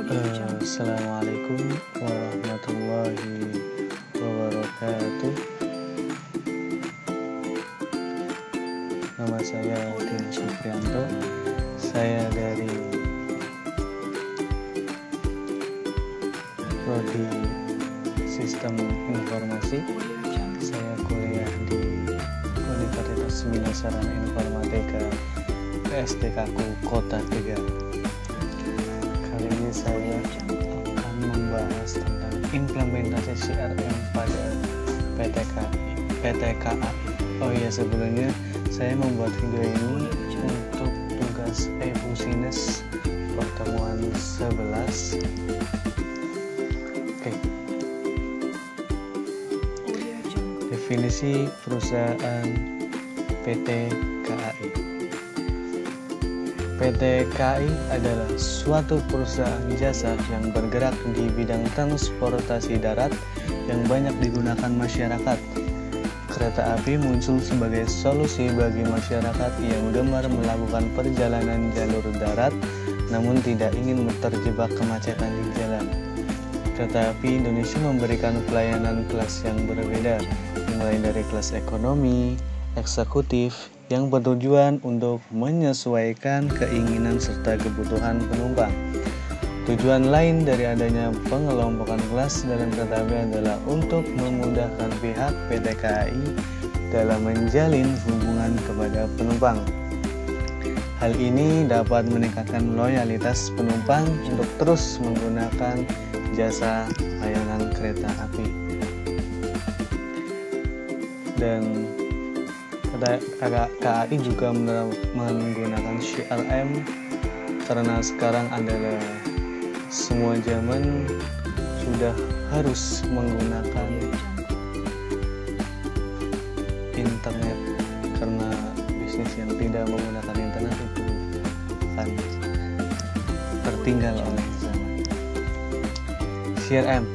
Assalamualaikum warahmatullahi wabarakatuh. Nama saya Dimas Suprianto. Saya dari Prodi Sistem Informasi. Saya kuliah di Universitas Minasarana Informatika STKku Kota 3. Kali ini saya akan membahas tentang implementasi CRM pada PT KAI. Oh iya, sebelumnya saya membuat video ini untuk tugas e-business pertemuan 11. Oke. Definisi perusahaan PT KAI. PT KAI adalah suatu perusahaan jasa yang bergerak di bidang transportasi darat yang banyak digunakan masyarakat. Kereta api muncul sebagai solusi bagi masyarakat yang gemar melakukan perjalanan jalur darat namun tidak ingin terjebak kemacetan di jalan. Kereta api Indonesia memberikan pelayanan kelas yang berbeda, mulai dari kelas ekonomi, eksekutif, yang bertujuan untuk menyesuaikan keinginan serta kebutuhan penumpang. Tujuan lain dari adanya pengelompokan kelas dalam kereta api adalah untuk memudahkan pihak PT KAI dalam menjalin hubungan kepada penumpang. Hal ini dapat meningkatkan loyalitas penumpang untuk terus menggunakan jasa layanan kereta api. Dan KAI juga menggunakan CRM karena sekarang adalah semua zaman sudah harus menggunakan internet, karena bisnis yang tidak menggunakan internet itu akan tertinggal oleh zaman. CRM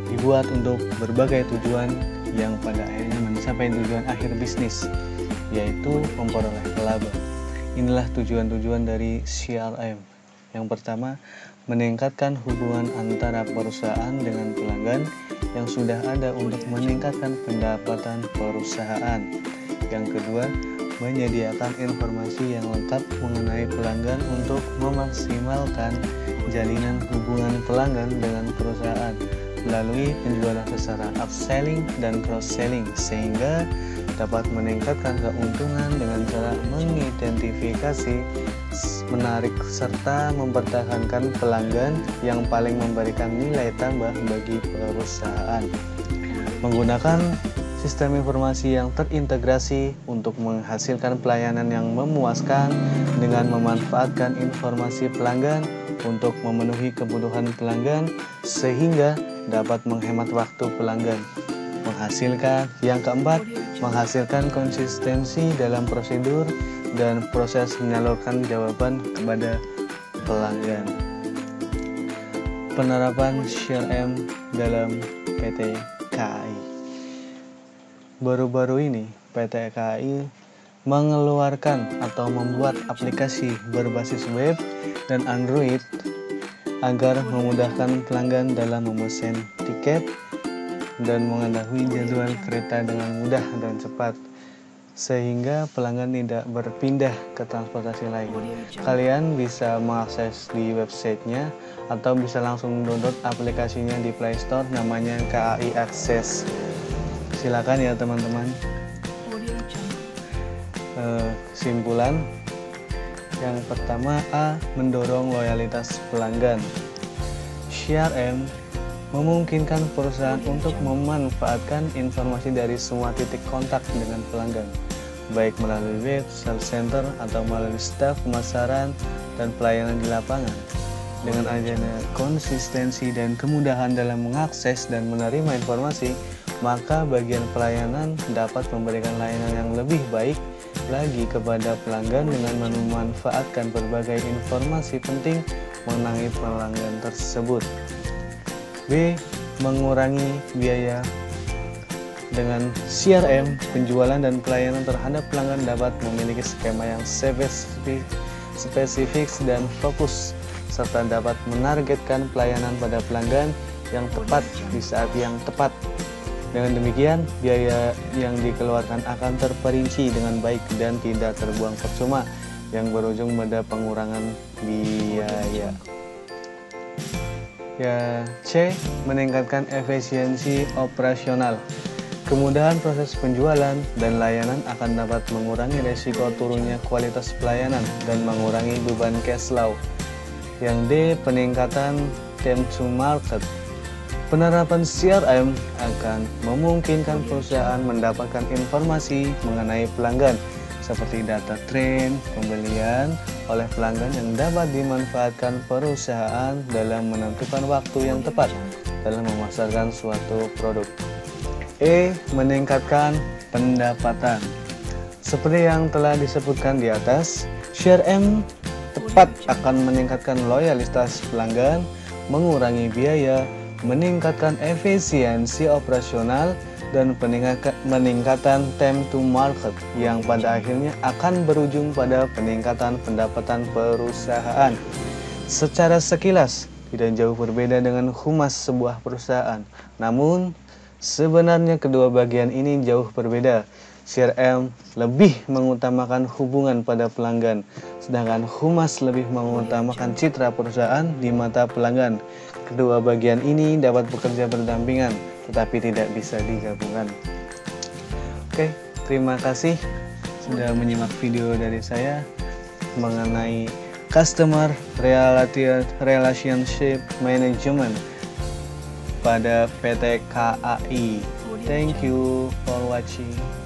dibuat untuk berbagai tujuan yang pada akhirnya mencapai tujuan akhir bisnis, yaitu memperoleh laba. Inilah tujuan-tujuan dari CRM. Yang pertama, meningkatkan hubungan antara perusahaan dengan pelanggan yang sudah ada untuk meningkatkan pendapatan perusahaan. Yang kedua, menyediakan informasi yang lengkap mengenai pelanggan untuk memaksimalkan jalinan hubungan pelanggan dengan perusahaan melalui penjualan secara upselling dan cross-selling, sehingga dapat meningkatkan keuntungan dengan cara mengidentifikasi, menarik, serta mempertahankan pelanggan yang paling memberikan nilai tambah bagi perusahaan. Menggunakan sistem informasi yang terintegrasi untuk menghasilkan pelayanan yang memuaskan dengan memanfaatkan informasi pelanggan untuk memenuhi kebutuhan pelanggan sehingga dapat menghemat waktu pelanggan. Yang keempat, menghasilkan konsistensi dalam prosedur dan proses menyalurkan jawaban kepada pelanggan. Penerapan CRM dalam PT KAI. Baru-baru ini PT KAI mengeluarkan atau membuat aplikasi berbasis web dan Android agar memudahkan pelanggan dalam memesan tiket dan mengetahui jadwal kereta dengan mudah dan cepat, sehingga pelanggan tidak berpindah ke transportasi lain. Kalian bisa mengakses di websitenya atau bisa langsung download aplikasinya di Play Store, namanya KAI Access. Silakan ya teman-teman. Kesimpulan yang pertama, A. Mendorong loyalitas pelanggan. CRM memungkinkan perusahaan untuk memanfaatkan informasi dari semua titik kontak dengan pelanggan, baik melalui web, sales center, atau melalui staf pemasaran dan pelayanan di lapangan. Dengan adanya konsistensi dan kemudahan dalam mengakses dan menerima informasi, maka bagian pelayanan dapat memberikan layanan yang lebih baik lagi kepada pelanggan dengan memanfaatkan berbagai informasi penting mengenai pelanggan tersebut. B. Mengurangi biaya. Dengan CRM, penjualan dan pelayanan terhadap pelanggan dapat memiliki skema yang spesifik dan fokus, serta dapat menargetkan pelayanan pada pelanggan yang tepat di saat yang tepat. Dengan demikian, biaya yang dikeluarkan akan terperinci dengan baik dan tidak terbuang percuma, yang berujung pada pengurangan biaya. Ya, C. Meningkatkan efisiensi operasional. Kemudahan proses penjualan dan layanan akan dapat mengurangi resiko turunnya kualitas pelayanan dan mengurangi beban cash flow. Yang D. Peningkatan time to market. Penerapan CRM akan memungkinkan perusahaan mendapatkan informasi mengenai pelanggan seperti data tren pembelian oleh pelanggan yang dapat dimanfaatkan perusahaan dalam menentukan waktu yang tepat dalam memasarkan suatu produk. E. Meningkatkan pendapatan. Seperti yang telah disebutkan di atas, CRM tepat akan meningkatkan loyalitas pelanggan, mengurangi biaya, meningkatkan efisiensi operasional, dan peningkatan time to market yang pada akhirnya akan berujung pada peningkatan pendapatan perusahaan. Secara sekilas tidak jauh berbeda dengan humas sebuah perusahaan, namun sebenarnya kedua bagian ini jauh berbeda. CRM lebih mengutamakan hubungan pada pelanggan, sedangkan humas lebih mengutamakan citra perusahaan di mata pelanggan. Kedua bagian ini dapat bekerja berdampingan, tetapi tidak bisa digabungkan. Oke, terima kasih sudah menyimak video dari saya mengenai Customer Relationship Management pada PT KAI. Thank you for watching.